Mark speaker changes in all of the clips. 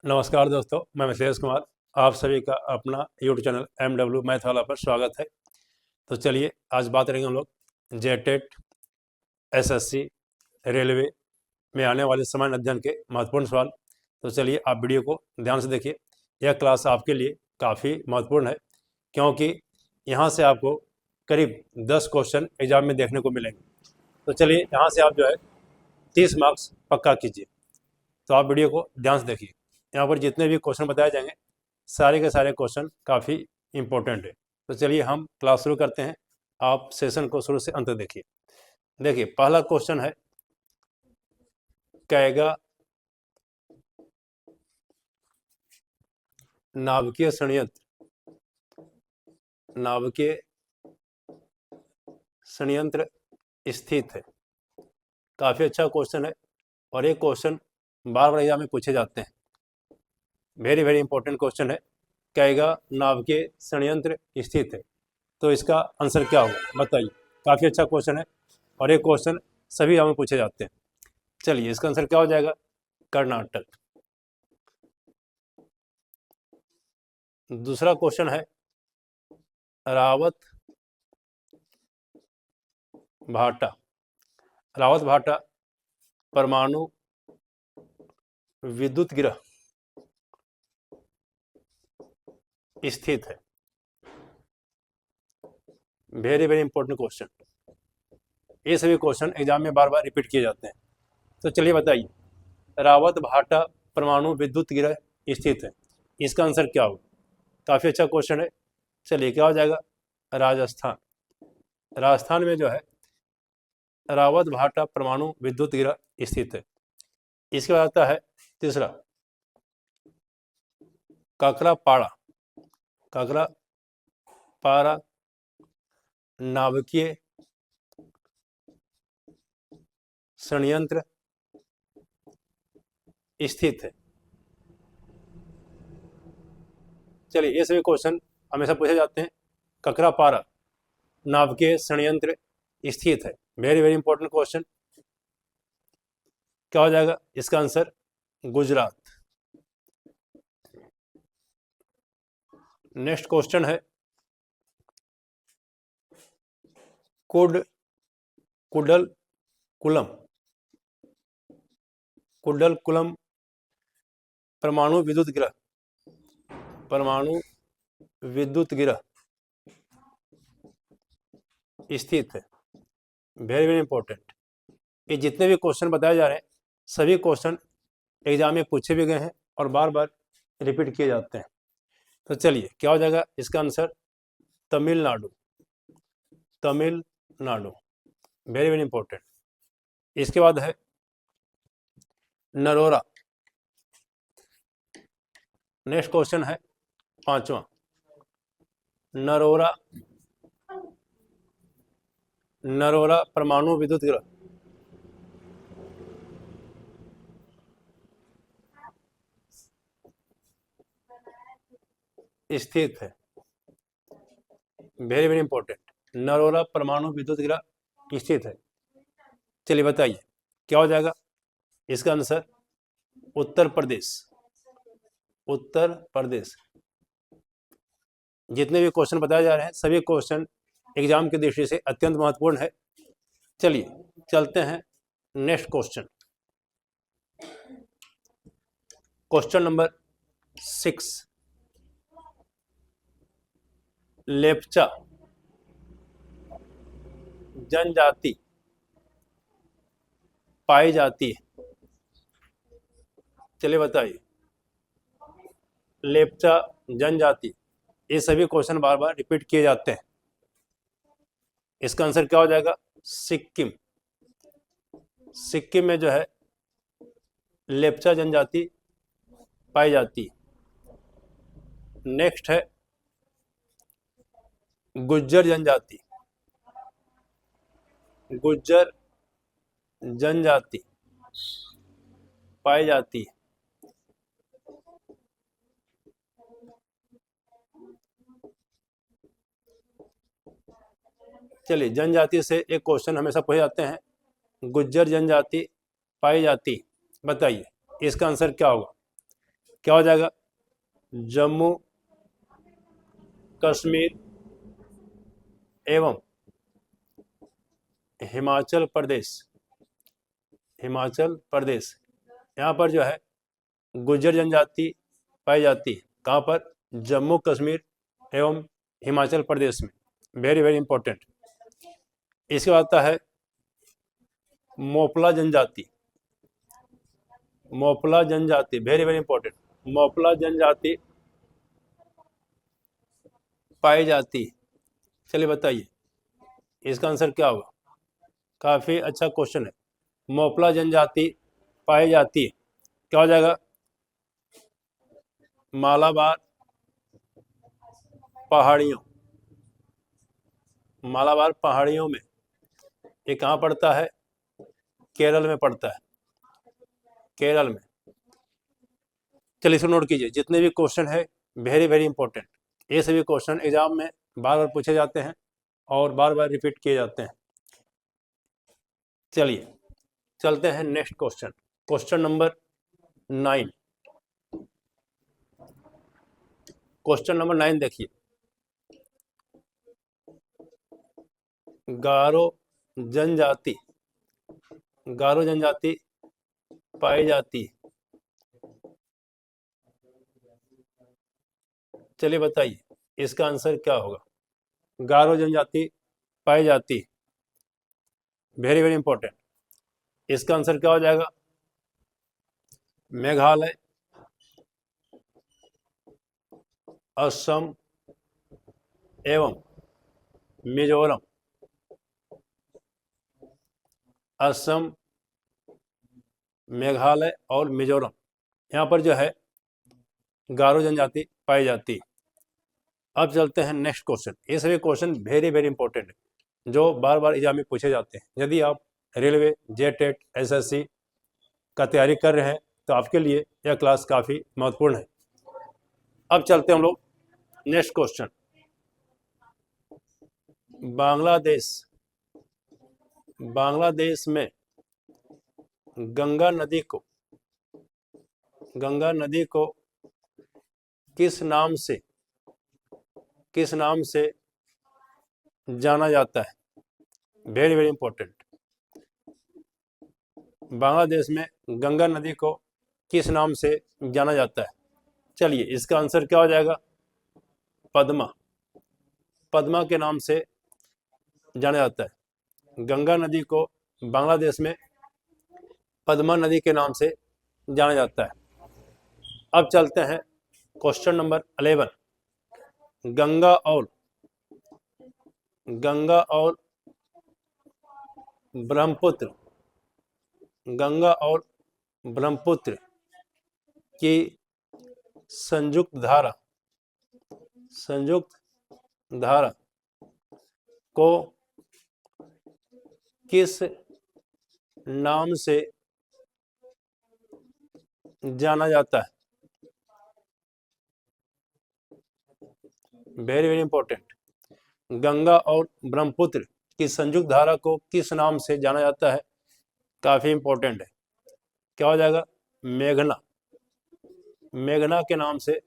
Speaker 1: नमस्कार दोस्तों, मैं मिथिलेश कुमार। आप सभी का अपना यूट्यूब चैनल MW मैथ वाला पर स्वागत है। तो चलिए आज बात करेंगे हम लोग जेटेट SSC रेलवे में आने वाले सामान्य अध्ययन के महत्वपूर्ण सवाल। तो चलिए आप वीडियो को ध्यान से देखिए। यह क्लास आपके लिए काफ़ी महत्वपूर्ण है क्योंकि यहाँ से आपको करीब 10 क्वेश्चन एग्जाम में देखने को मिलेंगे। तो चलिए यहाँ से आप जो है 30 मार्क्स पक्का कीजिए। तो आप वीडियो को ध्यान से देखिए। यहाँ पर जितने भी क्वेश्चन बताए जाएंगे सारे के सारे क्वेश्चन काफ़ी इम्पोर्टेंट है। तो चलिए हम क्लास शुरू करते हैं। आप सेशन को शुरू से अंत तक देखिए। देखिए पहला क्वेश्चन है, कैगा नाभिकीय संयंत्र स्थित है। काफ़ी अच्छा क्वेश्चन है और ये क्वेश्चन बार बार एग्जाम में पूछे जाते हैं। वेरी वेरी इंपॉर्टेंट क्वेश्चन है। कैगा नाभिकीय संयंत्र स्थित है, तो इसका आंसर क्या होगा बताइए। काफ़ी अच्छा क्वेश्चन है और ये क्वेश्चन सभी एग्जाम में पूछे जाते हैं। चलिए इसका आंसर क्या हो जाएगा, कर्नाटक। दूसरा क्वेश्चन है, रावत भाटा परमाणु विद्युत गृह स्थित है। Very very important question. ये सभी क्वेश्चन एग्जाम में बार बार रिपीट किए जाते हैं। तो चलिए बताइए, रावत भाटा परमाणु विद्युत गृह स्थित है, इसका आंसर क्या होगा। काफ़ी अच्छा क्वेश्चन है। चलिए क्या हो जाएगा, राजस्थान में जो है रावत भाटा परमाणु विद्युत गृह स्थित है। इसके बाद आता है तीसरा, काकरापाड़ा नाभिकीय संयंत्र स्थित है। चलिए ये सभी क्वेश्चन हमेशा पूछे जाते हैं। काकरापाड़ा नाभिकीय संयंत्र स्थित है, वेरी वेरी इंपॉर्टेंट क्वेश्चन। क्या हो जाएगा इसका आंसर, गुजरात। नेक्स्ट क्वेश्चन है, कुडलकुलम परमाणु विद्युत गृह स्थित है। Very very important. ये जितने भी क्वेश्चन बताए जा रहे हैं सभी क्वेश्चन एग्जाम में पूछे भी गए हैं और बार बार रिपीट किए जाते हैं। तो चलिए क्या हो जाएगा इसका answer, Tamil Nadu. Very very important. इसके बाद है नरोरा। नेक्स्ट क्वेश्चन है पांचवा, नरोरा परमाणु विद्युत गृह स्थित है। वेरी वेरी इंपॉर्टेंट, नरोरा परमाणु विद्युत गृह स्थित है। चलिए बताइए क्या हो जाएगा इसका आंसर, उत्तर प्रदेश। जितने भी क्वेश्चन बताए जा रहे हैं सभी क्वेश्चन एग्जाम की दृष्टि से अत्यंत महत्वपूर्ण है। चलिए चलते हैं next question. Question number 6, Lepcha जनजाति पाई जाती है। चलिए बताइए, लेप्चा जनजाति, ये सभी क्वेश्चन बार बार रिपीट किए जाते हैं। इसका आंसर क्या हो जाएगा, सिक्किम में जो है लेप्चा जनजाति पाई जाती है। नेक्स्ट है गुज्जर जनजाति पाई जाती है। चलिए जनजाति से एक क्वेश्चन हमेशा पूछे जाते हैं, गुज्जर जनजाति पाई जाती, बताइए इसका आंसर क्या होगा। क्या हो जाएगा? जम्मू कश्मीर एवं हिमाचल प्रदेश। हिमाचल प्रदेश, यहाँ पर जो है गुर्जर जनजाति पाई जाती है। कहाँ पर? जम्मू कश्मीर एवं हिमाचल प्रदेश में। Very very important. इसके बाद आता है मोपला जनजाति। मोपला जनजाति वेरी वेरी इंपॉर्टेंट। मोपला जनजाति पाई जाती है। चलिए बताइए इसका आंसर क्या होगा? काफी अच्छा क्वेश्चन है। मोपला जनजाति पाई जाती है, क्या हो जाएगा? मालाबार पहाड़ियों। मालाबार पहाड़ियों में। ये कहाँ पड़ता है? केरल में पड़ता है, केरल में। चलिए इसको नोट कीजिए। जितने भी क्वेश्चन है वेरी वेरी इंपॉर्टेंट। ये सभी क्वेश्चन एग्जाम में बार बार पूछे जाते हैं और बार बार रिपीट किए जाते हैं। चलिए चलते हैं next question. Question number 9। Question number 9 देखिए। गारो जनजाति, गारो जनजाति पाई जाती है। चलिए बताइए इसका आंसर क्या होगा? गारो जनजाति पाई जाती है, वेरी वेरी इंपॉर्टेंट। इसका आंसर क्या हो जाएगा? मेघालय, असम एवं मिजोरम। असम, मेघालय और मिजोरम, यहाँ पर जो है गारो जनजाति पाई जाती है। अब चलते हैं नेक्स्ट क्वेश्चन। ये सभी क्वेश्चन वेरी वेरी इंपॉर्टेंट है जो बार बार एग्जाम में पूछे जाते हैं। यदि आप रेलवे, जेटेट, एसएससी का तैयारी कर रहे हैं तो आपके लिए यह क्लास काफ़ी महत्वपूर्ण है। अब चलते हैं हम लोग नेक्स्ट क्वेश्चन। बांग्लादेश, बांग्लादेश में गंगा नदी को, गंगा नदी को किस नाम से, किस नाम से जाना जाता है? Very very important. बांग्लादेश में गंगा नदी को किस नाम से जाना जाता है? चलिए इसका आंसर क्या हो जाएगा? पद्मा। पद्मा के नाम से जाना जाता है। गंगा नदी को बांग्लादेश में पद्मा नदी के नाम से जाना जाता है। अब चलते हैं क्वेश्चन नंबर 11। गंगा और, गंगा और ब्रह्मपुत्र, गंगा और ब्रह्मपुत्र की संयुक्त धारा, संयुक्त धारा को किस नाम से जाना जाता है? Very very important. गंगा और ब्रह्मपुत्र की संयुक्त धारा को किस नाम से जाना जाता है? काफी इंपॉर्टेंट है। क्या हो जाएगा? मेघना। मेघना के नाम से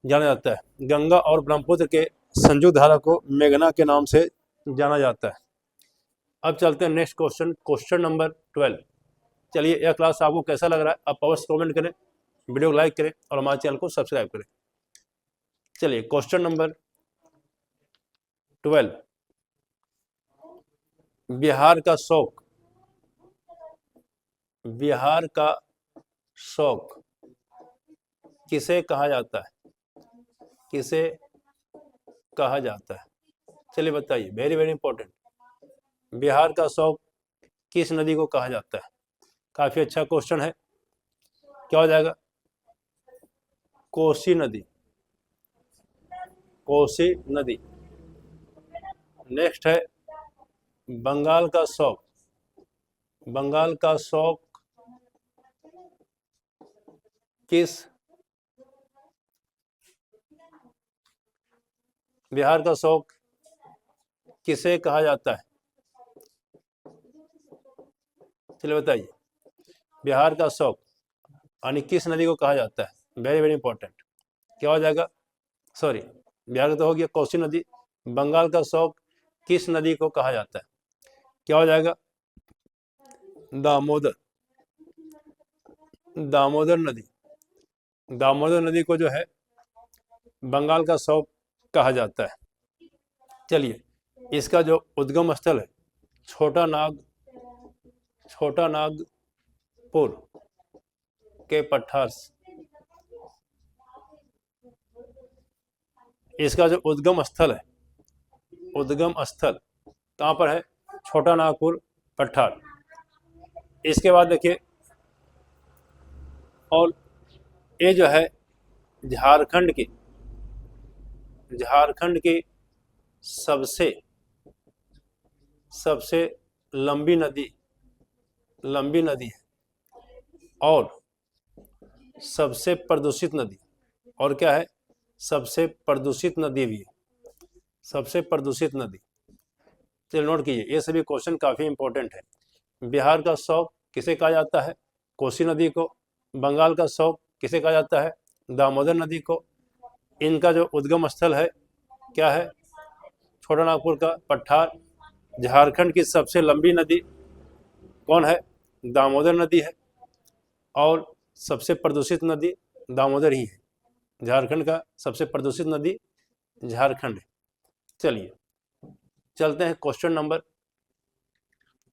Speaker 1: जाना जाता है। गंगा और ब्रह्मपुत्र के संयुक्त धारा को मेघना के नाम से जाना जाता है। अब चलते हैं नेक्स्ट क्वेश्चन, क्वेश्चन नंबर 12। चलिए यह क्लास आपको कैसा लग रहा है आप अवश्य कमेंट करें, वीडियो को लाइक करें और हमारे चैनल को सब्सक्राइब करें। चलिए क्वेश्चन नंबर 12। बिहार का शौक, बिहार का शौक किसे कहा जाता है? किसे कहा जाता है? चलिए बताइए, वेरी वेरी इंपॉर्टेंट। बिहार का शौक किस नदी को कहा जाता है? काफी अच्छा क्वेश्चन है। क्या हो जाएगा? कोसी नदी, कोसी नदी। नेक्स्ट है बंगाल का शौक, बंगाल का शौक किस, बिहार का शौक किसे कहा जाता है? चलिए बताइए। बिहार का शौक यानी किस नदी को कहा जाता है? Very very important. क्या हो जाएगा? सॉरी, बिहार का तो हो गया कोसी नदी। बंगाल का शौक किस नदी को कहा जाता है? क्या हो जाएगा? दामोदर। दामोदर नदी। दामोदर नदी को जो है बंगाल का शौक कहा जाता है। चलिए, इसका जो उद्गम स्थल है छोटा नागपुर के पठार से। इसका जो उद्गम स्थल है, उद्गम स्थल कहाँ पर है? छोटा नागपुर पठार। इसके बाद देखिए, और ये जो है झारखंड की सबसे लंबी नदी है और सबसे प्रदूषित नदी। और क्या है? सबसे प्रदूषित नदी भी है, सबसे प्रदूषित नदी। चलिए नोट कीजिए, ये सभी क्वेश्चन काफी इंपॉर्टेंट है। बिहार का शौक किसे कहा जाता है? कोसी नदी को। बंगाल का शौक किसे कहा जाता है? दामोदर नदी को। इनका जो उद्गम स्थल है क्या है? छोटा नागपुर का पठार। झारखंड की सबसे लंबी नदी कौन है? दामोदर नदी है। और सबसे प्रदूषित नदी दामोदर ही है। झारखंड का सबसे प्रदूषित नदी झारखंड है। चलिए चलते हैं क्वेश्चन नंबर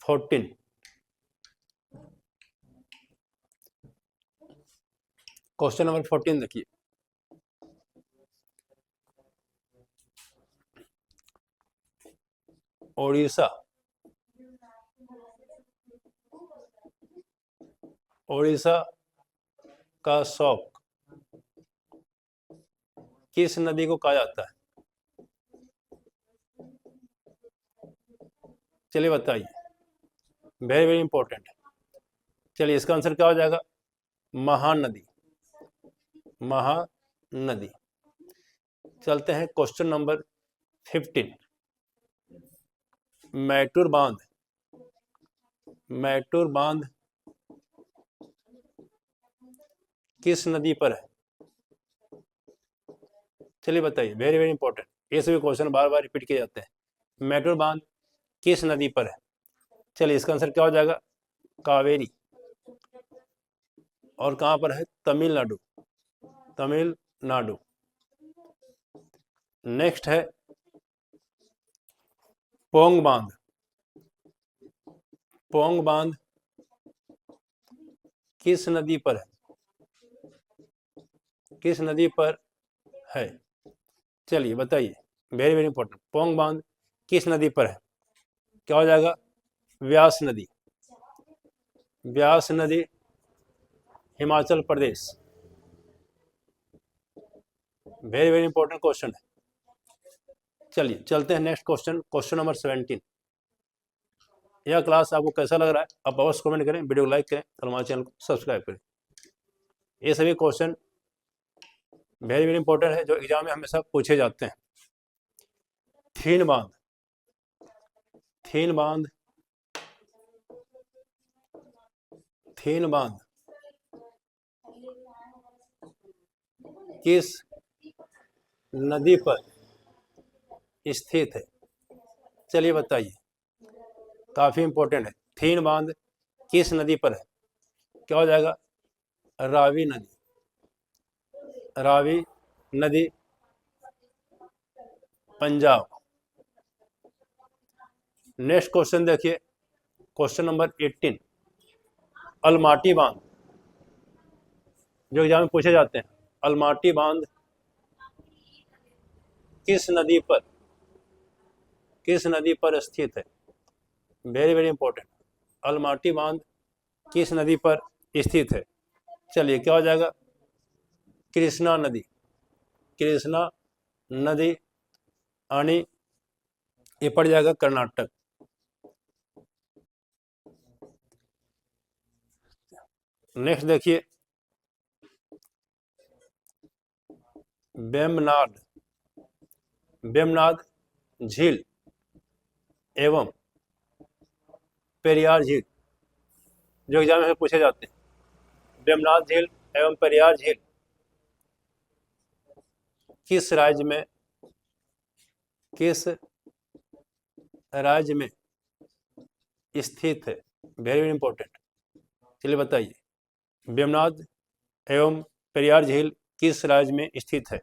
Speaker 1: 14। क्वेश्चन नंबर 14 देखिए, ओडिशा का शौक किस नदी को कहा जाता है? चलिए बताइए, वेरी वेरी इंपॉर्टेंट है। चलिए इसका आंसर क्या हो जाएगा? महानदी। महानदी। चलते हैं क्वेश्चन नंबर 15। मैटूर बांध किस नदी पर है? चलिए बताइए, वेरी वेरी इंपॉर्टेंट। ये सभी क्वेश्चन बार बार रिपीट किए जाते हैं। मैटूर बांध किस नदी पर है? चलिए इसका आंसर क्या हो जाएगा? कावेरी। और कहां पर है? तमिलनाडु। नेक्स्ट है पोंग बांध किस नदी पर है? किस नदी पर है? चलिए बताइए, वेरी वेरी इंपॉर्टेंट। पोंग बांध किस नदी पर है? क्या हो जाएगा? व्यास नदी Himachal Pradesh. Very very important question है। चलिए चलते हैं नेक्स्ट क्वेश्चन नंबर 17। यह क्लास आपको कैसा लग रहा है आप अवश्य कमेंट करें, वीडियो को लाइक करें और हमारे चैनल को सब्सक्राइब करें। ये सभी क्वेश्चन वेरी वेरी इंपॉर्टेंट है जो एग्जाम में हमेशा पूछे जाते हैं। थीन बांध किस नदी पर स्थित है? चलिए बताइए, काफी इंपॉर्टेंट है। थीन बांध किस नदी पर है? क्या हो जाएगा? रावी नदी पंजाब। नेक्स्ट क्वेश्चन देखिए, क्वेश्चन नंबर 18। अलमाटी बांध जो एग्जाम में पूछे जाते हैं। अलमाटी बांध किस नदी पर स्थित है? Very very important. अलमाटी बांध किस नदी पर स्थित है? चलिए क्या हो जाएगा? कृष्णा नदी यानी ये पड़ जाएगा कर्नाटक। नेक्स्ट देखिए, वेमनाड झील एवं पेरियार झील जो एग्जाम में पूछे जाते हैं। वेमनाथ झील एवं पेरियार झील किस राज्य में स्थित है? Very important. चलिए बताइए, वेमनाथ एवं पेरियार झील किस राज्य में स्थित है?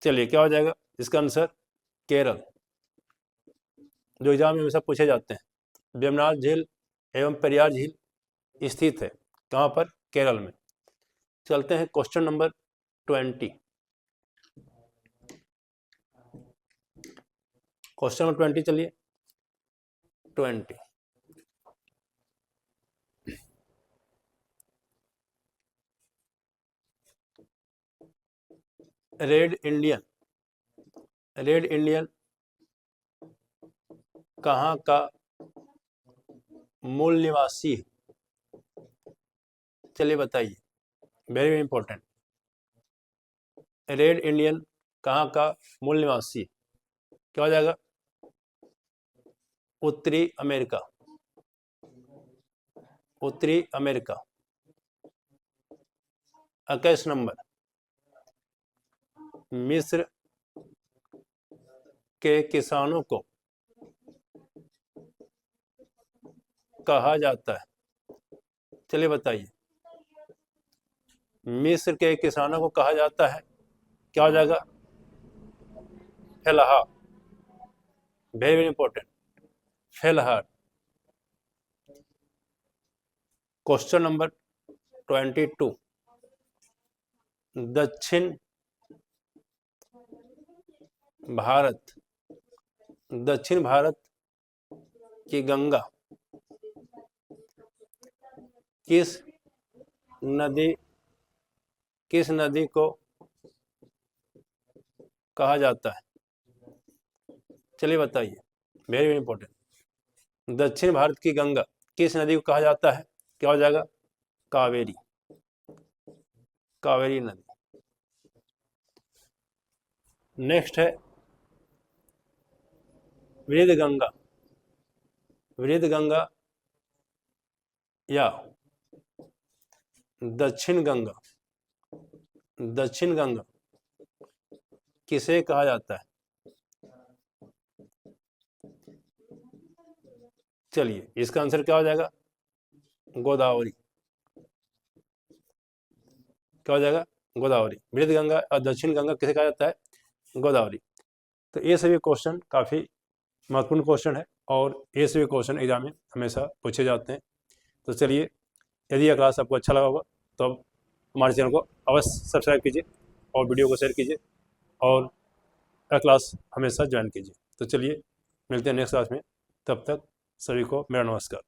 Speaker 1: चलिए क्या हो जाएगा इसका आंसर? केरल। जो एग्जाम में हमेशा पूछे जाते हैं, वेमनाथ झील एवं पेरियार झील स्थित है कहाँ पर? केरल में। चलते हैं क्वेश्चन नंबर 20। क्वेश्चन नंबर 20 चलिए 20। रेड इंडियन कहाँ का मूल निवासी है? चलिए बताइए, वेरी इंपॉर्टेंट। रेड इंडियन कहाँ का मूल निवासी? क्या हो जाएगा? उत्तरी अमेरिका। उत्तरी अमेरिका। 21 नंबर, मिस्र के किसानों को कहा जाता है? चलिए बताइए, मिस्र के किसानों को कहा जाता है, क्या हो जाएगा? फेलहा। वेरी इंपॉर्टेंट, फेलहा। Question number 22। दक्षिण भारत की गंगा किस नदी को कहा जाता है? चलिए बताइए, वेरी इंपॉर्टेंट। दक्षिण भारत की गंगा किस नदी को कहा जाता है? क्या हो जाएगा? कावेरी। कावेरी नदी। नेक्स्ट है वृद्ध गंगा या दक्षिण गंगा किसे कहा जाता है? चलिए इसका आंसर क्या हो जाएगा? गोदावरी। क्या हो जाएगा? गोदावरी। वृद्ध गंगा और दक्षिण गंगा किसे कहा जाता है? गोदावरी। तो ये सभी क्वेश्चन काफ़ी महत्वपूर्ण क्वेश्चन है और ये सभी क्वेश्चन एग्जाम में हमेशा पूछे जाते हैं। तो चलिए, यदि यह क्लास आपको अच्छा लगा होगा तो आप हमारे चैनल को अवश्य सब्सक्राइब कीजिए और वीडियो को शेयर कीजिए और क्लास हमेशा ज्वाइन कीजिए। तो चलिए मिलते हैं नेक्स्ट क्लास में, तब तक सभी को मेरा नमस्कार।